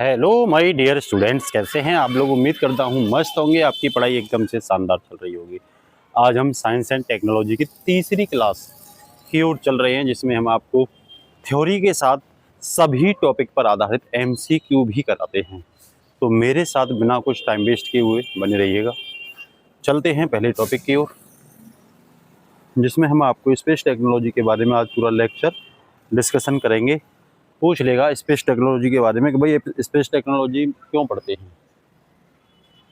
Hello my dear students, कैसे हैं आप लोग। उम्मीद करता हूं मस्त होंगे, आपकी पढ़ाई एकदम से शानदार चल रही होगी। आज हम साइंस एंड टेक्नोलॉजी की तीसरी क्लास की ओर चल रहे हैं, जिसमें हम आपको थ्योरी के साथ सभी टॉपिक पर आधारित एमसीक्यू भी कराते हैं। तो मेरे साथ बिना कुछ टाइम वेस्ट किए हुए बने रहिएगा। चलते हैं पहले टॉपिक की ओर, जिसमें हम आपको स्पेस टेक्नोलॉजी के बारे में आज पूरा लेक्चर डिस्कशन करेंगे। पूछ लेगा स्पेस टेक्नोलॉजी के बारे में कि भाई स्पेस टेक्नोलॉजी क्यों पढ़ते हैं,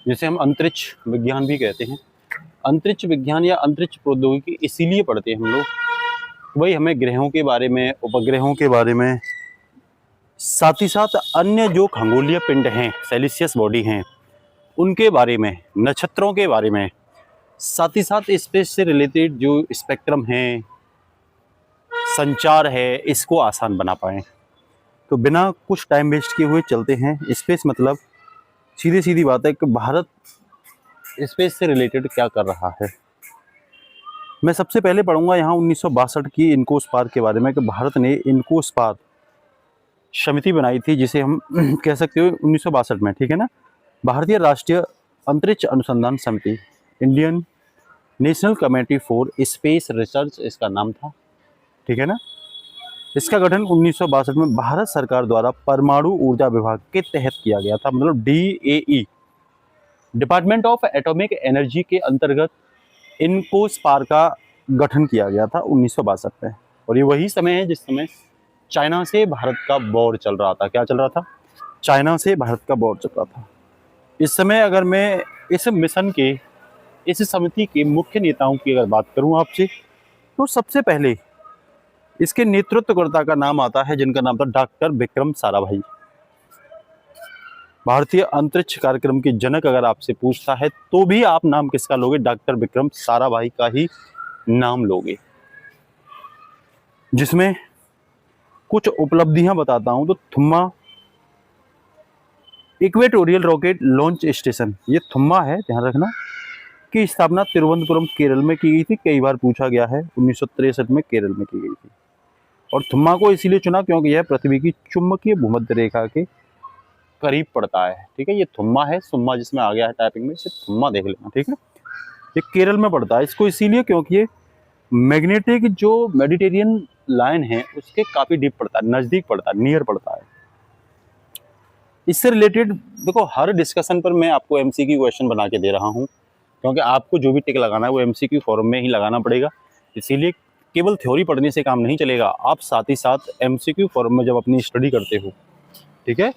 जिसे हम अंतरिक्ष विज्ञान भी कहते हैं। अंतरिक्ष विज्ञान या अंतरिक्ष प्रौद्योगिकी इसीलिए पढ़ते हैं हम लोग, भाई हमें ग्रहों के बारे में, उपग्रहों के बारे में, साथ ही साथ अन्य जो खगोलीय पिंड हैं, सेलिशियस बॉडी हैं, उनके बारे में, नक्षत्रों के बारे में, साथ ही साथ स्पेस से रिलेटेड जो स्पेक्ट्रम है, संचार है, इसको आसान बना पाएँ। तो बिना कुछ टाइम वेस्ट किए हुए चलते हैं। स्पेस मतलब सीधी सीधी बात है कि भारत स्पेस से रिलेटेड क्या कर रहा है। मैं सबसे पहले पढ़ूंगा यहाँ 1962 की इनकोस्पार के बारे में, कि भारत ने इनकोस्पार समिति बनाई थी, जिसे हम कह सकते हो 1962 में, ठीक है ना। भारतीय राष्ट्रीय अंतरिक्ष अनुसंधान समिति, Indian national committee for space research इसका नाम था, ठीक है ना। इसका गठन 1962 में भारत सरकार द्वारा परमाणु ऊर्जा विभाग के तहत किया गया था, मतलब DAE, department of atomic energy के अंतर्गत इनकोस्पार का गठन किया गया था 1962 में। और ये वही समय है जिस समय चाइना से भारत का वॉर चल रहा था। क्या चल रहा था? चाइना से भारत का वॉर चल रहा था। इस समय अगर मैं इस मिशन के, इस समिति के मुख्य नेताओं की अगर बात करूं आपसे, तो सबसे पहले इसके नेतृत्वकर्ता का नाम आता है, जिनका नाम था डॉक्टर विक्रम साराभाई। भारतीय अंतरिक्ष कार्यक्रम के जनक अगर आपसे पूछता है तो भी आप नाम किसका लोगे? डॉक्टर विक्रम साराभाई का ही नाम लोगे। जिसमें कुछ उपलब्धियां बताता हूं तो थुम्मा इक्वेटोरियल रॉकेट लॉन्च स्टेशन, ये थुम्मा है, ध्यान रखना, की स्थापना तिरुवनंतपुरम केरल में की गई थी। कई बार पूछा गया है, 1963 में केरल में की गई थी। और थुम्मा को इसीलिए चुना क्योंकि यह पृथ्वी की चुंबकीय भूमध्य रेखा के करीब पड़ता है, ठीक है। ये थुम्मा है, सुम्मा जिसमें आ गया है टाइपिंग में, सिर्फ थुम्मा देख लेना, ठीक है। ये केरल में पड़ता है, इसको इसीलिए क्योंकि ये मैग्नेटिक जो मेडिटेरियन लाइन है उसके काफी डीप पड़ता है, नजदीक पड़ता है, नियर पड़ता है। इससे रिलेटेड देखो, हर डिस्कशन पर मैं आपको MCQ क्वेश्चन बना के दे रहा हूँ, क्योंकि आपको जो भी टिक लगाना है वो MCQ फॉर्म में ही लगाना पड़ेगा। इसीलिए केवल थ्योरी पढ़ने से काम नहीं चलेगा, आप साथ ही साथ MCQ फॉर्म में जब अपनी स्टडी करते हो, ठीक है,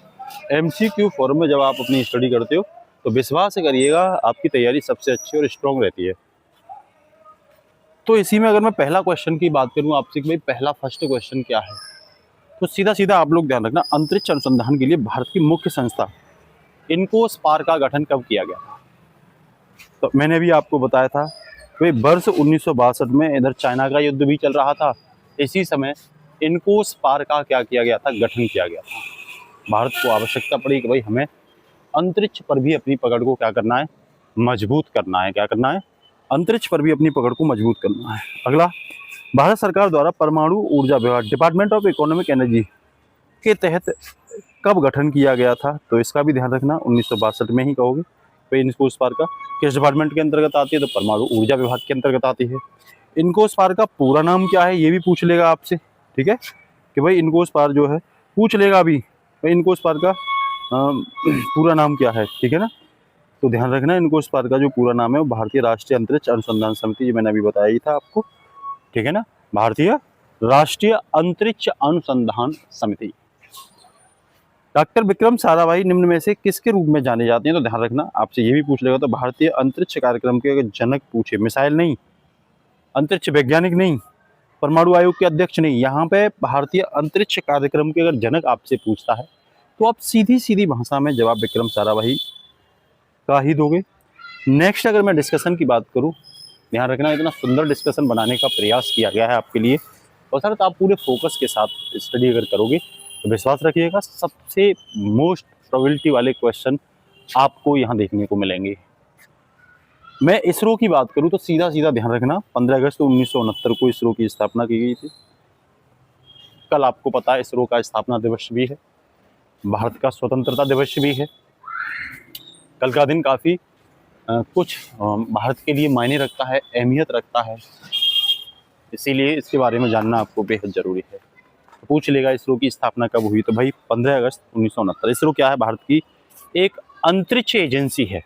MCQ फॉर्म में जब आप अपनी स्टडी करते हो तो विश्वास करिएगा आपकी तैयारी सबसे अच्छी और स्ट्रॉन्ग रहती है। तो इसी में अगर मैं पहला क्वेश्चन की बात करूं आपसे कि भाई पहला फर्स्ट क्वेश्चन क्या है, तो सीधा सीधा आप लोग ध्यान रखना, अंतरिक्ष अनुसंधान के लिए भारत की मुख्य संस्था इनकोस्पार का गठन कब किया गया था? तो मैंने भी आपको बताया था कि वर्ष 1962 में इधर चाइना का युद्ध भी चल रहा था। इसी समय इनकोस्पार का क्या किया गया था? गठन किया गया था। भारत को आवश्यकता पड़ी कि भाई हमें अंतरिक्ष पर भी अपनी पकड़ को क्या करना है? मजबूत करना है। क्या करना है? अंतरिक्ष पर भी अपनी पकड़ को मजबूत करना है। अगला, भारत सरकार द्वारा परमाणु ऊर्जा विभाग, डिपार्टमेंट ऑफ इकोनॉमिक एनर्जी के तहत कब गठन किया गया था? तो इसका भी ध्यान रखना, 1962 में ही कहोगे। तो इनकोस्पार का किस डिपार्टमेंट के अंतर्गत आती है? तो परमाणु ऊर्जा विभाग के अंतर्गत आती है। इनकोस्पार का पूरा नाम क्या है, ये भी पूछ लेगा आपसे, ठीक है, कि भाई इनकोस्पार जो है, पूछ लेगा अभी भाई इनकोस्पार का पूरा नाम क्या है, ठीक है ना। तो ध्यान रखना, इनकोस्पार का जो पूरा नाम है वो भारतीय राष्ट्रीय अंतरिक्ष अनुसंधान समिति, जो मैंने अभी बताया ही था आपको, ठीक है ना, भारतीय राष्ट्रीय अंतरिक्ष अनुसंधान समिति। डॉक्टर विक्रम साराभाई निम्न में से किसके रूप में जाने जाते हैं? तो ध्यान रखना, आपसे ये भी पूछ लेगा। तो भारतीय अंतरिक्ष कार्यक्रम के अगर जनक पूछे, मिसाइल नहीं, अंतरिक्ष वैज्ञानिक नहीं, परमाणु आयोग के अध्यक्ष नहीं, यहाँ पे भारतीय अंतरिक्ष कार्यक्रम के अगर जनक आपसे पूछता है तो आप सीधी सीधी भाषा में जवाब विक्रम साराभाई का ही दोगे। नेक्स्ट अगर मैं डिस्कशन की बात करूं, ध्यान रखना, इतना सुंदर डिस्कशन बनाने का प्रयास किया गया है आपके लिए, और सर आप पूरे फोकस के साथ स्टडी अगर करोगे तो विश्वास रखिएगा सबसे मोस्ट प्रोबेबिलिटी वाले क्वेश्चन आपको यहाँ देखने को मिलेंगे। मैं इसरो की बात करूं तो सीधा सीधा ध्यान रखना, 15 अगस्त 1969 को इसरो की स्थापना की गई थी। कल आपको पता है इसरो का स्थापना दिवस भी है। भारत का स्वतंत्रता दिवस भी है। कल का दिन काफ़ी कुछ भारत के लिए मायने रखता है, अहमियत रखता है, इसीलिए इसके बारे में जानना आपको बेहद ज़रूरी है। तो पूछ लेगा इसरो की स्थापना कब हुई, तो भाई 15 अगस्त 1969। इसरो क्या है? भारत की एक अंतरिक्ष एजेंसी है,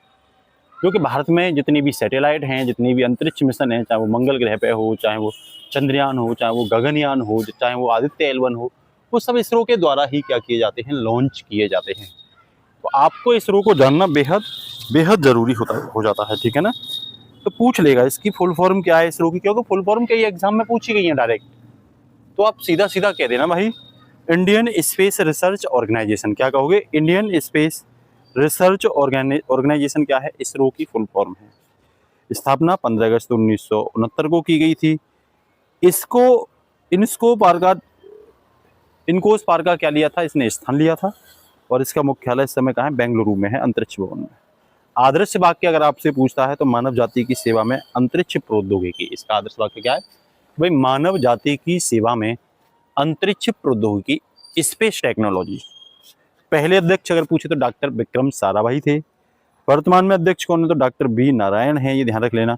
जो कि भारत में जितनी भी सैटेलाइट हैं, जितनी भी अंतरिक्ष मिशन हैं, चाहे वो मंगल ग्रह पे हो, चाहे वो चंद्रयान हो, चाहे वो गगनयान हो, चाहे वो आदित्य L1 हो, वो सब इसरो के द्वारा ही क्या किए जाते हैं? लॉन्च किए जाते हैं। तो आपको इसरो को जानना बेहद बेहद ज़रूरी हो जाता है, ठीक है ना। तो पूछ लेगा इसकी फुल फॉर्म क्या है इसरो की, क्योंकि फुल फॉर्म कई एग्जाम में पूछी गई है डायरेक्ट। तो आप सीधा सीधा कह देना भाई, इंडियन स्पेस रिसर्च ऑर्गेनाइजेशन। क्या कहोगे? इंडियन स्पेस रिसर्च ऑर्गेनाइजेशन क्या है? इसरो की फुल फॉर्म है। स्थापना 15 अगस्त 1969 को की गई थी। इसको इनकोस पार का क्या लिया था? इसने स्थान लिया था। और इसका मुख्यालय इस समय कहाँ है? बेंगलुरु में है, अंतरिक्ष भवन में। आदर्श वाक्य अगर आपसे पूछता है तो मानव जाति की सेवा में अंतरिक्ष प्रौद्योगिकी। इसका आदर्श वाक्य क्या है भाई? मानव जाति की सेवा में अंतरिक्ष प्रौद्योगिकी, स्पेस टेक्नोलॉजी। पहले अध्यक्ष अगर पूछे तो डॉक्टर विक्रम साराभाई थे। वर्तमान में अध्यक्ष कौन है? तो डॉक्टर बी नारायण है, ये ध्यान रख लेना।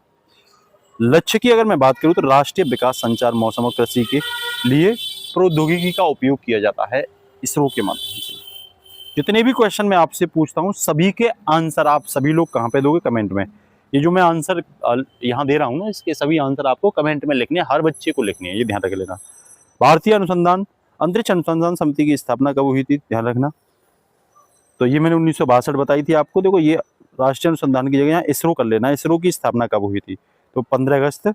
लक्ष्य की अगर मैं बात करूं तो राष्ट्रीय विकास, संचार, मौसम और कृषि के लिए प्रौद्योगिकी का उपयोग किया जाता है इसरो के माध्यम से। जितने भी क्वेश्चन मैं आपसे पूछता हूं, सभी के आंसर आप सभी लोग कहां पे दोगे? कमेंट में। ये जो मैं आंसर यहाँ दे रहा हूं ना, इसके सभी आंसर आपको कमेंट में लिखने हैं, हर बच्चे को लिखने हैं, ये ध्यान रख लेना। भारतीय अंतरिक्ष अनुसंधान समिति की स्थापना कब हुई थी? ध्यान रखना। तो ये मैंने 1962 बताई थी आपको। देखो, ये राष्ट्रीय अनुसंधान की जगह यहाँ इसरो कर लेना। इसरो की स्थापना कब हुई थी? तो 15 अगस्त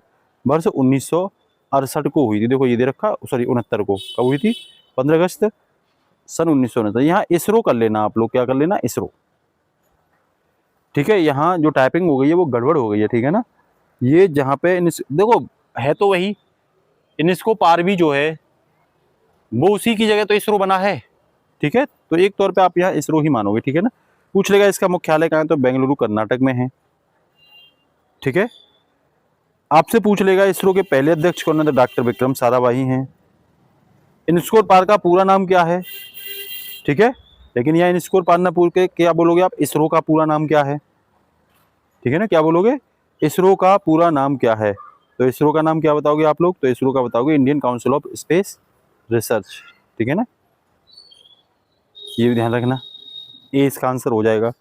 वर्ष 1968 को हुई थी। देखो ये दे रखा, सॉरी 69 को। कब हुई थी? 15 अगस्त सन 1969। यहाँ इसरो कर लेना आप लोग। क्या कर लेना? इसरो, ठीक है। यहाँ जो टाइपिंग हो गई है वो गड़बड़ हो गई है, ठीक है ना। ये जहाँ पे देखो है तो वही, इनिस्को पार भी जो है वो उसी की जगह तो इसरो बना है, ठीक है। तो एक तौर पे आप यहाँ इसरो ही मानोगे, ठीक है ना। पूछ लेगा इसका मुख्यालय कहाँ है? तो बेंगलुरु कर्नाटक में है, ठीक है। आपसे पूछ लेगा इसरो के पहले अध्यक्ष कौन है? तो डॉक्टर विक्रम साराभाई हैं। इनस्कोर पार का पूरा नाम क्या है? ठीक है, लेकिन यहाँ इनस्कोर पार ना पूछ के क्या बोलोगे आप? इसरो का पूरा नाम क्या है? ठीक है ना, क्या बोलोगे? इसरो का पूरा नाम क्या है? तो इसरो का नाम क्या बताओगे आप लोग? तो इसरो का बताओगे Indian council of space research, ठीक है ना। ये भी ध्यान रखना, ये इसका आंसर हो जाएगा।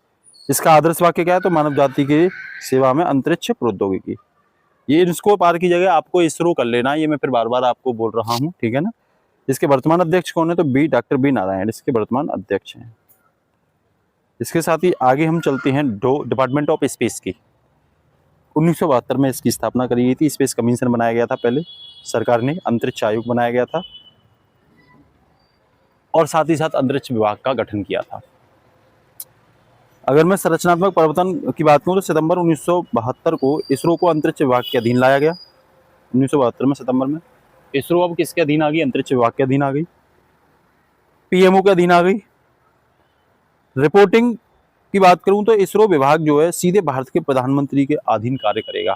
इसका आदर्श वाक्य क्या है? तो मानव जाति की सेवा में अंतरिक्ष प्रौद्योगिकी। ये इनस्को पार की जगह आपको इसरो कर लेना, ये मैं फिर बार बार आपको बोल रहा हूँ, ठीक है ना। इसके वर्तमान अध्यक्ष कौन है? तो डॉक्टर बी नारायण इसके वर्तमान अध्यक्ष हैं। इसके साथ ही आगे हम चलते हैं डिपार्टमेंट ऑफ स्पेस की। 1972 में इसकी स्थापना करी गई थी। स्पेस कमीशन बनाया गया था पहले सरकार ने, अंतरिक्ष आयोग बनाया गया था, और साथ ही साथ अंतरिक्ष विभाग का गठन किया था। अगर मैं संरचनात्मक परिवर्तन की बात करूं तो सितंबर 1972 को इसरो को अंतरिक्ष विभाग के अधीन लाया गया। 1972 में सितंबर में इसरो अब किसके अधीन आ गई? अंतरिक्ष विभाग के अधीन आ गई, पीएमओ के अधीन आ गई। रिपोर्टिंग की बात करूं तो इसरो विभाग जो है सीधे भारत के प्रधानमंत्री के अधीन कार्य करेगा।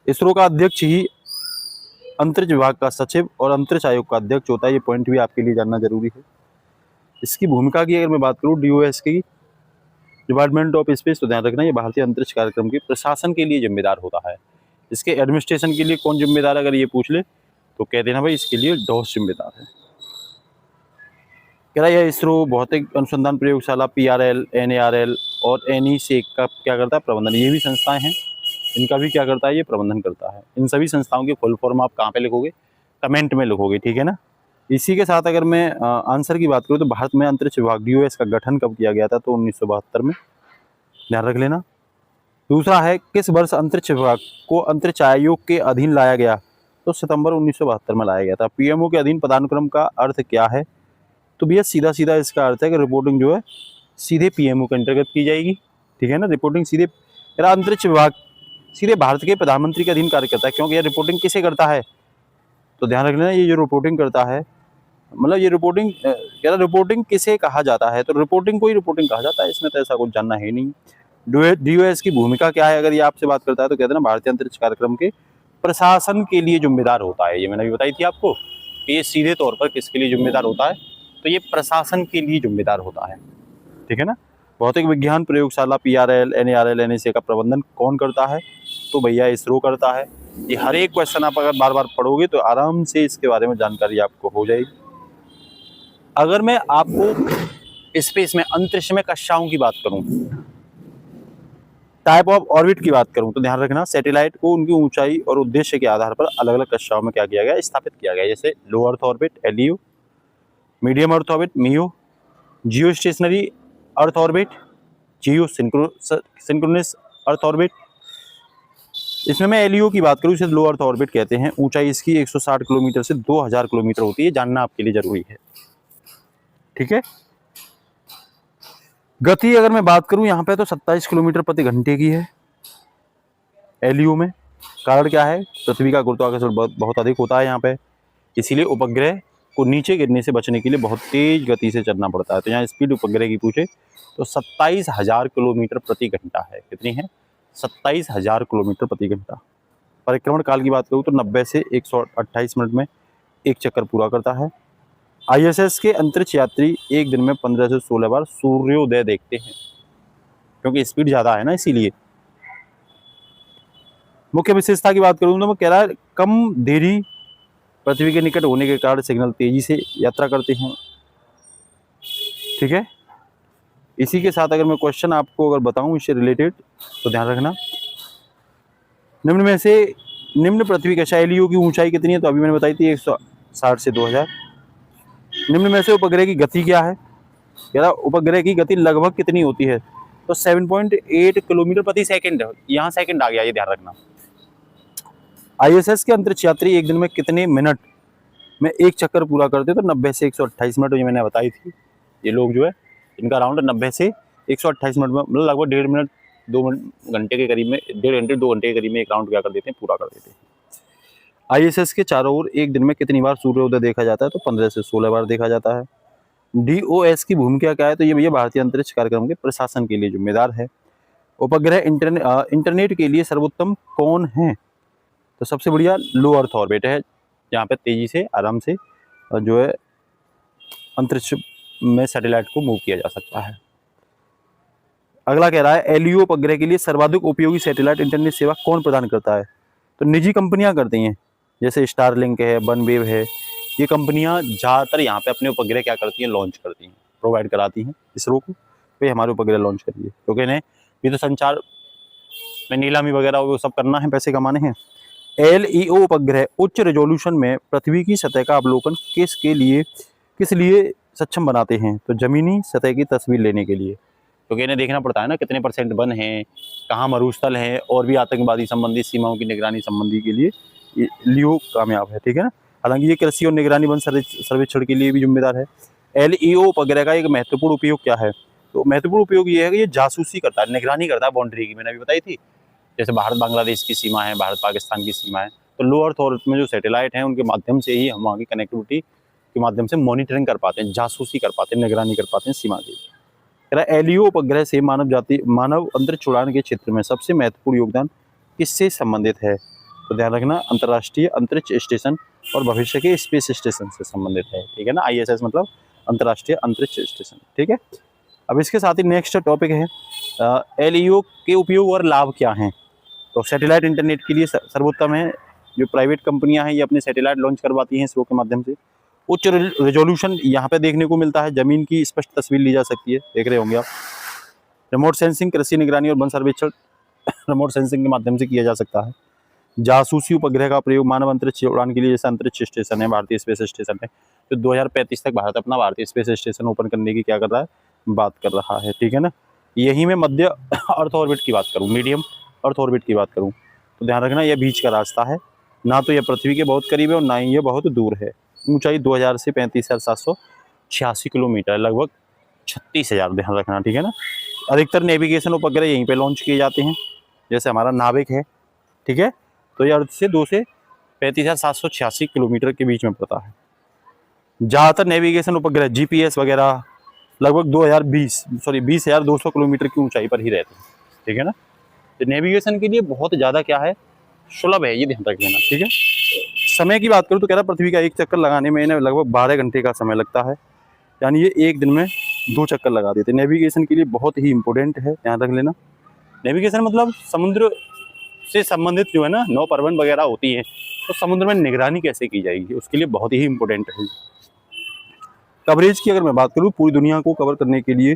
इसरो का अध्यक्ष ही अंतरिक्ष विभाग का सचिव और अंतरिक्ष आयोग का अध्यक्ष होता है। ये पॉइंट भी आपके लिए जानना जरूरी है। इसकी भूमिका की अगर मैं बात करूं, डीओएस की, डिपार्टमेंट ऑफ स्पेस, तो ध्यान रखना ये भारतीय अंतरिक्ष कार्यक्रम के प्रशासन के लिए जिम्मेदार होता है। इसके एडमिनिस्ट्रेशन के लिए कौन जिम्मेदार है? अगर ये पूछ ले तो कह देना भाई इसके लिए डॉस जिम्मेदार है। कह रहा है इसरो भौतिक अनुसंधान प्रयोगशाला, PRL, NARL और NEC का क्या करता है? प्रबंधन। ये भी संस्थाएं हैं, इनका भी क्या करता है? ये प्रबंधन करता है। इन सभी संस्थाओं की फुल फॉर्म आप कहाँ पे लिखोगे? कमेंट में लिखोगे, ठीक है ना। इसी के साथ अगर मैं आंसर की बात करूँ तो भारत में अंतरिक्ष विभाग DOS का गठन कब किया गया था? तो 1972 में, ध्यान रख लेना। दूसरा है किस वर्ष अंतरिक्ष विभाग को अंतरिक्ष आयोग के अधीन लाया गया? तो सितंबर 1972 में लाया गया था। पीएमओ के अधीन पदानुक्रम का अर्थ क्या है? तो भैया सीधा सीधा इसका अर्थ है कि रिपोर्टिंग जो है सीधे पीएमओ के अंतर्गत की जाएगी, ठीक है ना। रिपोर्टिंग सीधे, अंतरिक्ष विभाग सीधे भारत के प्रधानमंत्री के अधीन कार्य करता है, क्योंकि ये रिपोर्टिंग किसे करता है? तो ध्यान रख लेना, ये जो रिपोर्टिंग करता है, मतलब ये रिपोर्टिंग, रिपोर्टिंग किसे कहा जाता है? तो रिपोर्टिंग को ही रिपोर्टिंग कहा जाता है, इसमें तो ऐसा कुछ जानना है नहीं। डीओएस की भूमिका क्या है? अगर ये आपसे बात करता है तो कहते हैं ना भारतीय अंतरिक्ष कार्यक्रम के प्रशासन के लिए जिम्मेदार होता है। ये मैंने भी बताई थी आपको कि ये सीधे तौर पर किसके लिए जिम्मेदार होता है? तो ये प्रशासन के लिए जिम्मेदार होता है, ठीक है ना। भौतिक विज्ञान प्रयोगशाला PRL, NARL, NSA का प्रबंधन कौन करता है? तो भैया इसरो करता है। ये हर एक क्वेश्चन आप अगर बार बार पढ़ोगे तो आराम से इसके बारे में जानकारी आपको हो जाएगी। अगर मैं आपको स्पेस में, अंतरिक्ष में कक्षाओं की बात करूं, टाइप ऑफ ऑर्बिट की बात करूं, तो ध्यान रखना सैटेलाइट को उनकी ऊंचाई और उद्देश्य के आधार पर अलग अलग कक्षाओं में क्या किया गया, स्थापित किया गया। जैसे low earth orbit LEO, medium earth orbit MIO, geo stationary earth orbit geo synchronous earth orbit. इसमें मैं LEO की बात करूं, इसे लो अर्थ ऑर्बिट कहते हैं। ऊंचाई इसकी 160 किलोमीटर से 2000 किलोमीटर होती है, जानना आपके लिए जरूरी है, ठीक है। गति अगर मैं बात करूं यहाँ पे तो 27 किलोमीटर प्रति घंटे की है LEO में। कारण क्या है, पृथ्वी का गुरुत्वाकर्षण बहुत अधिक होता है यहाँ पे, इसीलिए उपग्रह को नीचे गिरने से बचने के लिए बहुत तेज गति से चलना पड़ता है। तो यहाँ स्पीड उपग्रह की पूछे तो 27,000 किलोमीटर प्रति घंटा है। कितनी है? 27,000 किलोमीटर प्रति घंटा। परिक्रमण काल की बात करूँ तो 90 से 128 मिनट में एक चक्कर पूरा करता है। ISS के अंतरिक्ष यात्री एक दिन में 15 से 16 बार सूर्योदय देखते हैं, क्योंकि स्पीड ज़्यादा है ना, इसीलिए। मुख्य विशेषता की बात करूँ तो मैं कह रहा है कम देरी पृथ्वी के निकट होने के कारण सिग्नल तेजी से यात्रा करते हैं, ठीक है। इसी के साथ अगर मैं क्वेश्चन आपको अगर बताऊं इससे रिलेटेड तो ध्यान रखना, निम्न में से निम्न पृथ्वी कक्षा LEO की ऊंचाई कितनी है? तो अभी मैंने बताई थी 160 से 2000। निम्न में से उपग्रह की गति क्या है? कह रहा उपग्रह की गति लगभग कितनी होती है? तो 7.8 किलोमीटर प्रति सेकंड। यहाँ सेकंड आ गया, ये ध्यान रखना। ISS के अंतरिक्ष यात्री एक दिन में कितने मिनट में एक चक्कर पूरा करते हैं? तो 90 से 128 मिनट, ये मैंने बताई थी। ये लोग जो है इनका राउंड 90 से 128 मिनट में, मतलब लगभग 1.5 मिनट 2 घंटे के करीब में, 1.5 घंटे 2 घंटे के करीब में एक राउंड क्या कर देते हैं, पूरा कर देते हैं। ISS के चारों ओर एक दिन में कितनी बार सूर्योदय देखा जाता है? तो 15 से 16 बार देखा जाता है। DOS की भूमिका क्या है? तो ये भैया भारतीय अंतरिक्ष कार्यक्रम के प्रशासन के लिए जिम्मेदार है। उपग्रह इंटरनेट के लिए सर्वोत्तम कौन है? तो सबसे बढ़िया लो अर्थ ऑर्बिट है, जहाँ पे तेजी से आराम से जो है अंतरिक्ष में सैटेलाइट को मूव किया जा सकता है। अगला कह रहा है LEO उपग्रह के लिए सर्वाधिक उपयोगी सैटेलाइट इंटरनेट सेवा कौन प्रदान करता है? तो निजी कंपनियां करती हैं, जैसे स्टारलिंक है, वनवेव है। ये कंपनियां ज़्यादातर यहाँ पे अपने उपग्रह क्या करती हैं, लॉन्च करती हैं, प्रोवाइड कराती हैं इसरो को, तो हमारे उपग्रह लॉन्च करिए, क्योंकि इन्हें भी तो संचार में नीलामी वगैरह वो सब करना है, पैसे कमाने हैं। LEO उपग्रह उच्च रेजोल्यूशन में पृथ्वी की सतह का अवलोकन किस लिए सक्षम बनाते हैं? तो जमीनी सतह की तस्वीर लेने के लिए, क्योंकि इन्हें देखना पड़ता है ना कितने % वन हैं, कहाँ मरुस्थल है, और भी आतंकवादी संबंधी सीमाओं की निगरानी संबंधी के लिए ये LEO कामयाब है, ठीक है ना। हालांकि ये कृषि और निगरानी वन सर्वेक्षण के लिए भी जिम्मेदार है। LEO उपग्रह का एक महत्वपूर्ण उपयोग क्या है? तो महत्वपूर्ण उपयोग ये है कि ये जासूसी करता है, निगरानी करता है बाउंड्री की, मैंने अभी बताई थी। जैसे भारत बांग्लादेश की सीमा है, भारत पाकिस्तान की सीमा है, तो लो अर्थ ऑर्बिट में जो सैटेलाइट हैं उनके माध्यम से ही हम वहाँ की कनेक्टिविटी के माध्यम से मॉनिटरिंग कर पाते हैं, जासूसी कर पाते हैं, निगरानी कर पाते हैं सीमा की। LEO उपग्रह से मानव अंतरिक्ष उड़ान के क्षेत्र में सबसे महत्वपूर्ण योगदान किससे संबंधित है? तो ध्यान रखना अंतर्राष्ट्रीय अंतरिक्ष स्टेशन और भविष्य के स्पेस स्टेशन से संबंधित है, ठीक है ना। ISS मतलब अंतर्राष्ट्रीय अंतरिक्ष स्टेशन, ठीक है। अब इसके साथ ही नेक्स्ट टॉपिक है LEO के उपयोग और लाभ क्या हैं? तो सैटेलाइट इंटरनेट के लिए सर्वोत्तम है, जो प्राइवेट कंपनियां हैं ये अपने सैटेलाइट लॉन्च करवाती हैं इसरो के माध्यम से। उच्च रेजोल्यूशन यहाँ पे देखने को मिलता है, जमीन की स्पष्ट तस्वीर ली जा सकती है, देख रहे होंगे आप। रिमोट सेंसिंग, कृषि निगरानी और वन सर्वेक्षण रिमोट सेंसिंग के माध्यम से किया जा सकता है। जासूसी उपग्रह का प्रयोग मानव अंतरिक्ष उड़ान के लिए, जैसे अंतरिक्ष स्टेशन है, भारतीय स्पेस स्टेशन है, तो 2035 तक भारत अपना भारतीय स्पेस स्टेशन ओपन करने की क्या कर रहा है, बात कर रहा है, ठीक है ना। यही मैं मध्य अर्थ ऑर्बिट की बात करूँ, मीडियम अर्थ ऑर्बिट की बात करूँ, तो ध्यान रखना यह बीच का रास्ता है, ना तो यह पृथ्वी के बहुत करीब है और ना ही यह बहुत दूर है। ऊंचाई 2000 से 35,786 किलोमीटर, लगभग 36,000, ध्यान रखना, ठीक है ना। अधिकतर नेविगेशन उपग्रह यहीं पे लॉन्च किए जाते हैं, जैसे हमारा नाविक है, ठीक है, तो ये अर्थ से 2 से 35,786 किलोमीटर के बीच में पड़ता है। ज़्यादातर नेविगेशन उपग्रह GPS वगैरह लगभग 20,200 किलोमीटर की ऊंचाई पर ही रहते हैं, ठीक है ना। तो नेविगेशन के लिए बहुत ज़्यादा क्या है, सुलभ है, ये ध्यान रख लेना, ठीक है। समय की बात करूँ तो कह रहा पृथ्वी का एक चक्कर लगाने में इन्हें लगभग 12 घंटे का समय लगता है। यानी ये एक दिन में 2 चक्कर लगा देते हैं। नेविगेशन के लिए बहुत ही इंपॉर्टेंट है, ध्यान रख लेना। नेविगेशन मतलब समुद्र से संबंधित जो है ना नौ परवन वगैरह होती है, तो समुद्र में निगरानी कैसे की जाएगी उसके लिए बहुत ही इंपॉर्टेंट है। कवरेज की अगर मैं बात करूँ, पूरी दुनिया को कवर करने के लिए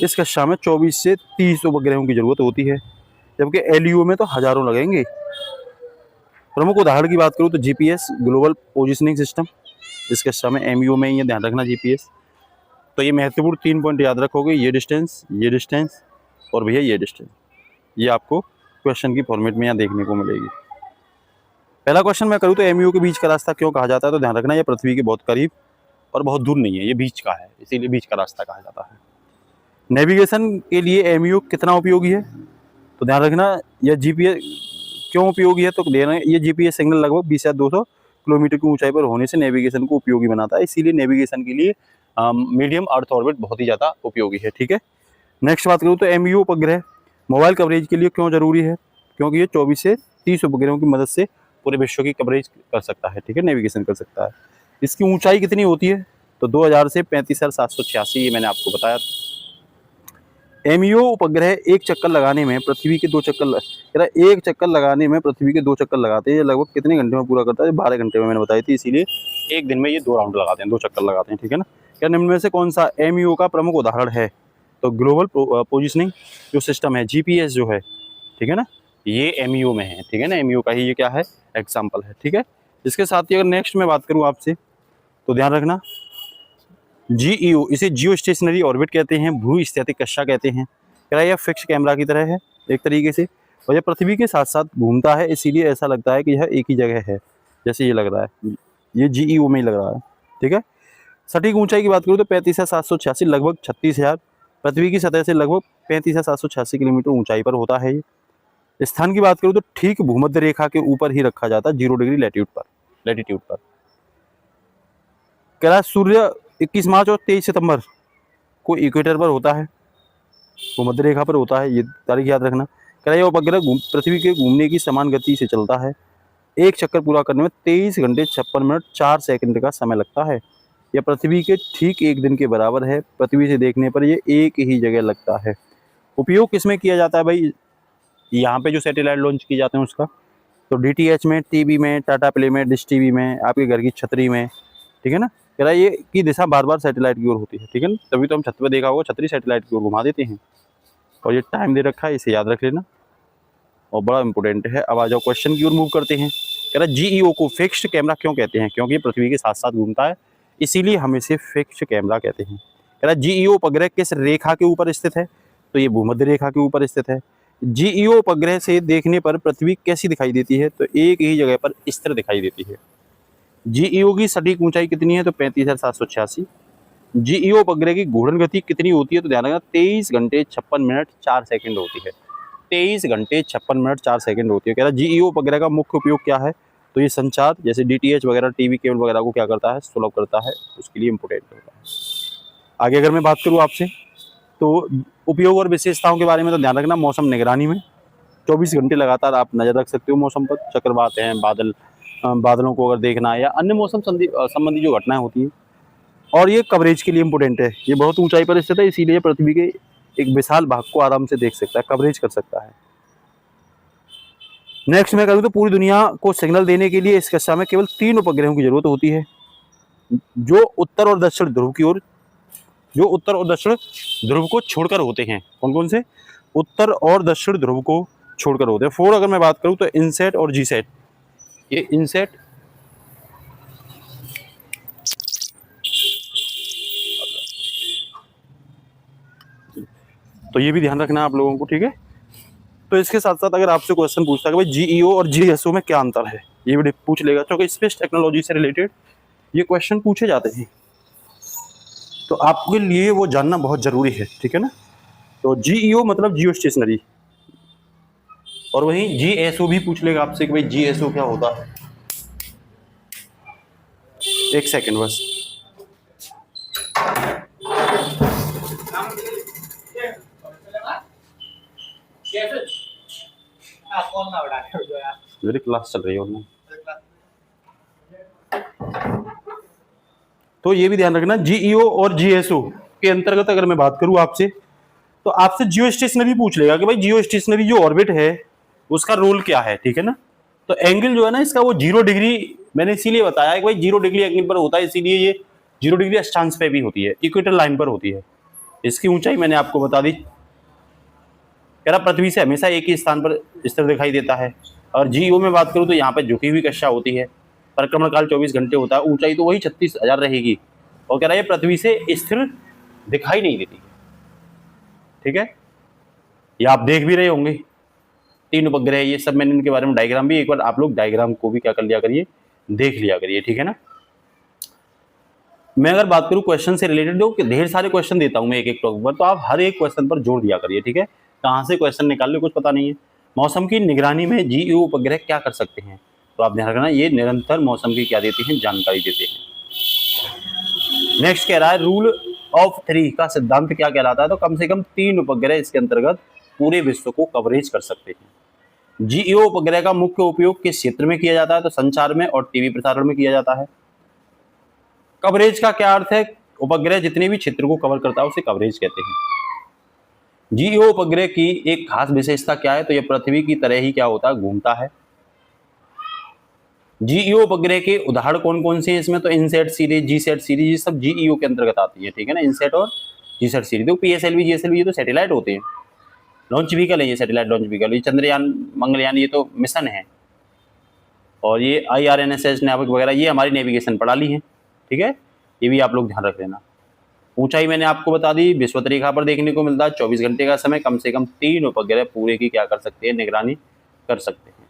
इस कक्षा में 24 से 30 उपग्रहों की जरूरत होती है, जबकि एलईओ में तो हजारों लगेंगे। प्रमुख उदाहरण की बात करूँ तो जीपीएस, ग्लोबल पोजिशनिंग सिस्टम, इस कक्षा में एमईओ में ये ध्यान रखना जीपीएस। तो ये महत्वपूर्ण 3 पॉइंट याद रखोगे, ये डिस्टेंस और भैया ये डिस्टेंस। ये आपको क्वेश्चन की फॉर्मेट में यहाँ देखने को मिलेगी। पहला क्वेश्चन मैं करूँ तो एमईओ के बीच का रास्ता क्यों कहा जाता है, तो ध्यान रखना ये पृथ्वी के बहुत करीब और बहुत दूर नहीं है, ये बीच का है, इसीलिए बीच का रास्ता कहा जाता है। नेविगेशन के लिए एमईओ कितना उपयोगी है, तो ध्यान रखना यह जीपीएस क्यों उपयोगी है, तो दे रहे हैं ये जीपीएस सिग्नल लगभग 20 या 200 किलोमीटर की ऊंचाई पर होने से नेविगेशन को उपयोगी बनाता है, इसीलिए नेविगेशन के लिए मीडियम अर्थ ऑर्बिट बहुत ही ज़्यादा उपयोगी है। ठीक है, नेक्स्ट बात करूँ तो एमईओ उपग्रह मोबाइल कवरेज के लिए क्यों जरूरी है, क्योंकि ये 24 से 30 उपग्रहों की मदद से पूरे विश्व की कवरेज कर सकता है। ठीक है, नेविगेशन कर सकता है। इसकी ऊंचाई कितनी होती है, तो 2000 से 35,786, ये मैंने आपको बताया। एमईओ उपग्रह एक चक्कर लगाने में पृथ्वी के 2 चक्कर एक चक्कर लगाने में पृथ्वी के 2 चक्कर लगाते हैं। ये लगभग कितने घंटे में पूरा करता है, 12 घंटे में मैंने बताई थी, इसीलिए एक दिन में ये 2 राउंड लगाते हैं, 2 चक्कर लगाते हैं। ठीक है ना, क्या निम्न में से कौन सा एमईओ का प्रमुख उदाहरण है, तो ग्लोबल पोजिशनिंग जो सिस्टम है, जीपीएस जो है, ठीक है ना, ये एमईओ में है। ठीक है ना, एमईओ का ही ये क्या है, एग्जाम्पल है। ठीक है, इसके साथ ही अगर नेक्स्ट में बात करूँ आपसे, तो ध्यान रखना जीईओ, इसे जियो स्टेशनरी ऑर्बिट कहते हैं, भू स्थैतिक कक्षा कहते हैं। क्या यह फिक्स कैमरा की तरह है एक तरीके से, और यह पृथ्वी के साथ साथ घूमता है, इसीलिए ऐसा लगता है कि यह एक ही जगह है, जैसे ये लग रहा है, ये जीईओ में ही लग रहा है। ठीक है, सटीक ऊंचाई की बात करूँ तो 35,786 लगभग 36,000 पृथ्वी की सतह से लगभग 35,786 किलोमीटर ऊंचाई पर होता है। ये स्थान की बात करूँ तो ठीक भूमध्य रेखा के ऊपर ही रखा जाता है, 0 डिग्री लैटिट्यूड पर। क्या सूर्य 21 मार्च और 23 सितंबर को इक्वेटर पर होता है, भूमध्य रेखा पर होता है, ये तारीख याद रखना। क्या यह उपग्रह पृथ्वी के घूमने की समान गति से चलता है, एक चक्कर पूरा करने में 23 घंटे 56 मिनट 4 सेकंड का समय लगता है। यह पृथ्वी के ठीक एक दिन के बराबर है, पृथ्वी से देखने पर यह एक ही जगह लगता है। उपयोग किसमें किया जाता है भाई, यहाँ पे जो सैटेलाइट लॉन्च किए जाते हैं उसका, तो डीटीएच में, टीवी में, टाटा प्ले में, डिश टीवी में, आपके घर की छतरी में। ठीक है ना, कह रहा है ये की दिशा बार बार सैटेलाइट की ओर होती है। ठीक है ना, तभी तो हम छत पर देखा होगा छतरी सैटेलाइट की ओर घुमा देते हैं, और ये टाइम दे रखा है, इसे याद रख लेना और बड़ा इंपॉर्टेंट है। अब आ जाओ क्वेश्चन की ओर मूव करते हैं। कह रहा है जीईओ को फिक्स्ड कैमरा क्यों कहते हैं, क्योंकि पृथ्वी के साथ साथ घूमता है, इसीलिए हम इसे फिक्स्ड कैमरा कहते हैं। कह रहा है जीईओ उपग्रह किस रेखा के ऊपर स्थित है, तो ये भूमध्य रेखा के ऊपर स्थित है। जीईओ उपग्रह से देखने पर पृथ्वी कैसी दिखाई देती है, तो एक ही जगह पर स्थिर दिखाई देती है। जीईओ की सटीक ऊंचाई कितनी है, तो 35,786। जीईओ उपग्रह की घूर्णन गति कितनी होती है, तो ध्यान रखना 23 घंटे 56 मिनट 4 सेकंड होती है। 23 घंटे 56 मिनट 4 सेकंड होती है। कह रहा है जीईओ उपग्रह का मुख्य उपयोग क्या है, तो ये संचार जैसे डीटीएच वगैरह, टीवी केबल वगैरह को क्या करता है, सुलभ करता है, उसके लिए इंपोर्टेंट होता है। आगे अगर मैं बात करूँ आपसे, तो उपयोग और विशेषताओं के बारे में, तो ध्यान रखना मौसम निगरानी में 24 घंटे लगातार आप नज़र रख सकते हो मौसम पर, चक्रवात हैं, बादलों को अगर देखना है या अन्य मौसम संबंधी जो घटनाएं होती हैं। और ये कवरेज के लिए इंपॉर्टेंट है, ये बहुत ऊंचाई पर स्थित है, इसीलिए पृथ्वी के एक विशाल भाग को आराम से देख सकता है, कवरेज कर सकता है। नेक्स्ट मैं करूँ तो पूरी दुनिया को सिग्नल देने के लिए इस कक्षा में केवल 3 उपग्रहों की जरूरत होती है, जो उत्तर और दक्षिण ध्रुव की ओर, जो उत्तर और दक्षिण ध्रुव को छोड़कर होते हैं। कौन कौन से, उत्तर और दक्षिण ध्रुव को छोड़कर होते हैं। 4 अगर मैं बात करूँ तो इनसेट और जीसेट। ये इनसेट तो ये भी ध्यान रखना आप लोगों को। ठीक है, तो इसके साथ साथ अगर आपसे क्वेश्चन पूछता है कि भाई जीईओ और जीएसओ में क्या अंतर है, ये भी पूछ लेगा, क्योंकि स्पेस टेक्नोलॉजी से रिलेटेड ये क्वेश्चन पूछे जाते हैं, तो आपके लिए वो जानना बहुत जरूरी है। ठीक है ना, तो जीईओ मतलब जियो स्टेशनरी, और वहीं जीएसओ भी पूछ लेगा आपसे कि भाई जीएसओ क्या होता है। एक सेकेंड बस। मेरी क्लास चल रही है उनमें। तो ये भी ध्यान रखना, जीईओ और जीएसओ के अंतर्गत अगर मैं बात करूं आपसे, तो आपसे जियो स्टेशनरी पूछ लेगा कि भाई जियो स्टेशनरी जो ऑर्बिट है उसका रोल क्या है, ठीक है ना। तो एंगल जो है ना इसका वो 0 डिग्री, मैंने इसीलिए बताया कि भाई 0 डिग्री एंगल पर होता है, इसीलिए ये 0 डिग्री अक्षांश पे भी होती है, इक्वेटर लाइन पर होती है। इसकी ऊंचाई मैंने आपको बता दी, कह रहा पृथ्वी से हमेशा एक ही स्थान पर स्थिर दिखाई देता है। और जीओ में बात करूं तो यहाँ पर झुकी हुई कक्षा होती है, परिक्रमण काल 24 घंटे होता है, ऊंचाई तो वही 36,000 रहेगी, और कह रहा है पृथ्वी से स्थिर दिखाई नहीं देती, ठीक है। ये आप देख भी रहे होंगे 3 उपग्रह, ये सब मैंने इनके बारे में डायग्राम भी, एक बार आप लोग डायग्राम को भी क्या कर लिया करिए, देख लिया करिए, ठीक है ना। मैं अगर बात करूं क्वेश्चन से रिलेटेड, जो कि ढेर सारे क्वेश्चन देता हूं मैं एक एक टॉपिक पर, तो आप हर एक क्वेश्चन पर जोर दिया करिए, ठीक है। कहां से क्वेश्चन निकाल लो कुछ पता नहीं है। मौसम की निगरानी में जीईओ उपग्रह क्या कर सकते हैं, तो आप ध्यान रखना, ये निरंतर मौसम की क्या देते हैं, जानकारी देते हैं। नेक्स्ट कह रहा है रूल ऑफ 3 का सिद्धांत क्या कहलाता है, तो कम से कम 3 उपग्रह इसके अंतर्गत पूरे विश्व को कवरेज कर सकते हैं। जीईओ उपग्रह का मुख्य उपयोग किस क्षेत्र में किया जाता है, तो संचार में और टीवी प्रसारण में किया जाता है। कवरेज का क्या अर्थ है, उपग्रह जितने भी क्षेत्र को कवर करता है उसे कवरेज कहते हैं। जीईओ उपग्रह की एक खास विशेषता क्या है, तो यह पृथ्वी की तरह ही क्या होता है, घूमता है। जीईओ उपग्रह के उदाहरण कौन कौन से हैं इसमें, तो इनसेट सीरीज, जीसेट सीरीज, ये सब जीईओ के अंतर्गत आती है, ठीक है ना। इनसेट और जीसेट सीरीज, तो पीएसएलवी जीएसएलवी ये तो सैटेलाइट होते हैं, लॉन्च व्हीकल है, ये सैटेलाइट लॉन्च व्हीकल, ये चंद्रयान मंगलयान ये तो मिशन है, और ये IRNSS नाविक वगैरह ये हमारी नेविगेशन प्रणाली है, ठीक है। ये भी आप लोग ध्यान रख लेना। ऊंचाई मैंने आपको बता दी, विषुवत रेखा पर देखने को मिलता है, 24 घंटे का समय, कम से कम 3 उपग्रह पूरे की क्या कर सकते हैं, निगरानी कर सकते हैं।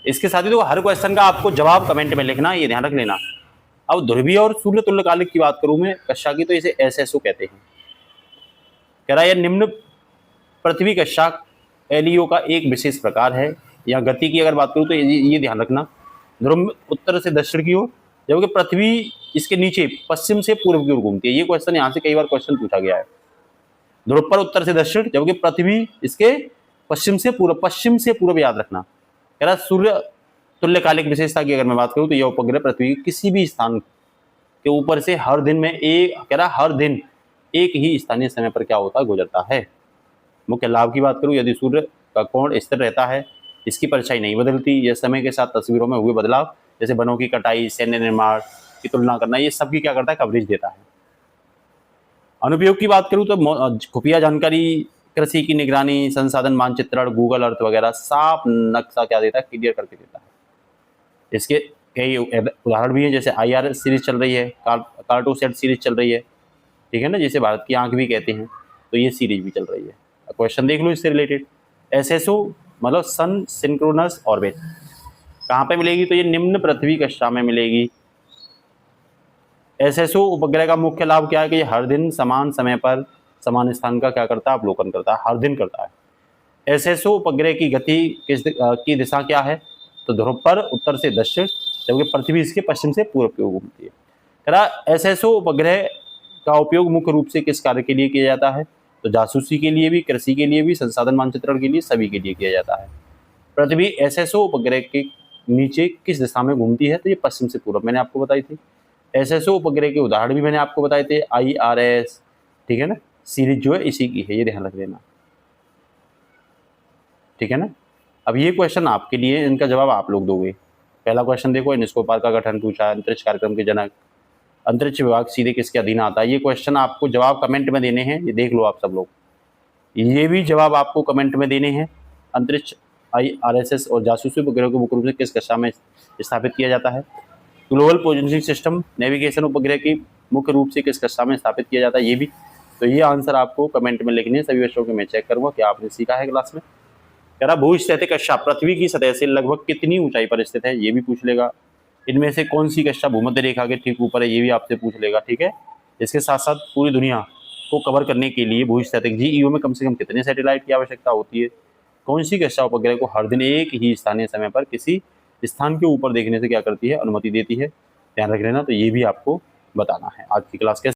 इसके साथ ही तो हर क्वेश्चन का आपको जवाब कमेंट में लिखना, ये ध्यान रख लेना। अब ध्रुवीय और सूर्य तुल्यकालिक की बात करूं मैं कक्षा की, तो इसे SSO कहते हैं। कह रहा है निम्न पृथ्वी कक्षा LEO का एक विशेष प्रकार है। या गति की अगर बात करूं तो ये ध्यान रखना, ध्रुव उत्तर से दक्षिण की ओर, जबकि पृथ्वी इसके नीचे पश्चिम से पूर्व की ओर घूमती है। ये क्वेश्चन यहाँ से कई बार क्वेश्चन पूछा गया है। ध्रुव पर उत्तर से दक्षिण, जबकि पृथ्वी इसके पश्चिम से पूर्व याद रखना। कह रहा सूर्य तुल्यकालिक विशेषता की अगर मैं बात करूं तो यह उपग्रह पृथ्वी के किसी भी स्थान के ऊपर से हर दिन हर दिन एक ही स्थानीय समय पर क्या होता है, गुजरता है। मुख्य लाभ की बात करूं, यदि सूर्य का कोण स्थिर रहता है, इसकी परछाई नहीं बदलती, यह समय के साथ तस्वीरों में हुए बदलाव जैसे वनों की कटाई, सैन्य निर्माण की तुलना करना, ये सब की क्या करता है, कवरेज देता है। अनुप्रयोग की बात करूं तो खुफिया जानकारी, कृषि की निगरानी, संसाधन मानचित्रण, गूगल अर्थ वगैरह साफ नक्शा क्या देता है, क्लियर करके देता है। इसके कई उदाहरण भी हैं, जैसे IR सीरीज चल रही है, कार्टोसेट सीरीज चल रही है, ठीक है ना, जिसे भारत की आंख भी कहते हैं, तो ये सीरीज भी चल रही है। क्वेश्चन देख लो इससे रिलेटेड। SSO मतलब सन सिंक्रोनस ऑर्बिट कहाँ पे मिलेगी, तो ये निम्न पृथ्वी कक्षा में मिलेगी। SSO उपग्रह का मुख्य लाभ क्या है कि ये हर दिन समान समय पर समान स्थान का क्या करता है, अवलोकन करता है, हर दिन करता है। SSO उपग्रह की गति की दिशा क्या है, तो ध्रुव पर उत्तर से दक्षिण, जबकि पृथ्वी इसके पश्चिम से पूर्व की ओर घूमती है। कह रहा SSO उपग्रह का उपयोग मुख्य रूप से किस कार्य के लिए किया जाता है, तो जासूसी के लिए भी, कृषि के लिए भी, संसाधन मानचित्रण के लिए, सभी के लिए किया जाता है। पृथ्वी SSO उपग्रह के नीचे किस दिशा में घूमती है, तो ये पश्चिम से पूर्व, मैंने आपको बताई थी। SSO उपग्रह के उदाहरण भी मैंने आपको बताए थे, IRS, ठीक है ना, सीरीज जो है इसी की है, ये ध्यान रख लेना, ठीक है ना। अब ये क्वेश्चन आपके लिए, इनका जवाब आप लोग दोगे। पहला क्वेश्चन देखो, यूनेस्को का गठन पूछा, अंतरिक्ष कार्यक्रम के जनक, अंतरिक्ष विभाग सीधे किसके अधीन आता है, ये क्वेश्चन आपको जवाब कमेंट में देने हैं, ये देख लो आप सब लोग। ये भी जवाब आपको कमेंट में देने हैं। अंतरिक्ष IRSS और जासूसी उपग्रह को मुख्य रूप से किस कक्षा में स्थापित किया जाता है, ग्लोबल पोजिशनिंग सिस्टम नेविगेशन उपग्रह की मुख्य रूप से किस कक्षा में स्थापित किया जाता है, ये भी। तो ये आंसर आपको कमेंट में लिखने हैं सभी बच्चों के। मैं चेक करूँगा क्या आपने सीखा है क्लास में। कह रहा भूस्थितिक कक्षा पृथ्वी की सतह से लगभग कितनी ऊंचाई पर स्थित है, ये भी पूछ लेगा। इनमें से कौन सी कक्षा भूमध्य रेखा के ठीक ऊपर है, ये भी आपसे पूछ लेगा, ठीक है। इसके साथ साथ पूरी दुनिया को कवर करने के लिए भूस्थितिक GEO में कम से कम कितने सैटेलाइट की आवश्यकता होती है, कौन सी कक्षा उपग्रह को हर दिन एक ही स्थानीय समय पर किसी स्थान के ऊपर देखने से क्या करती है, अनुमति देती है, ध्यान रख लेना। तो ये भी आपको बताना है। आज की क्लास के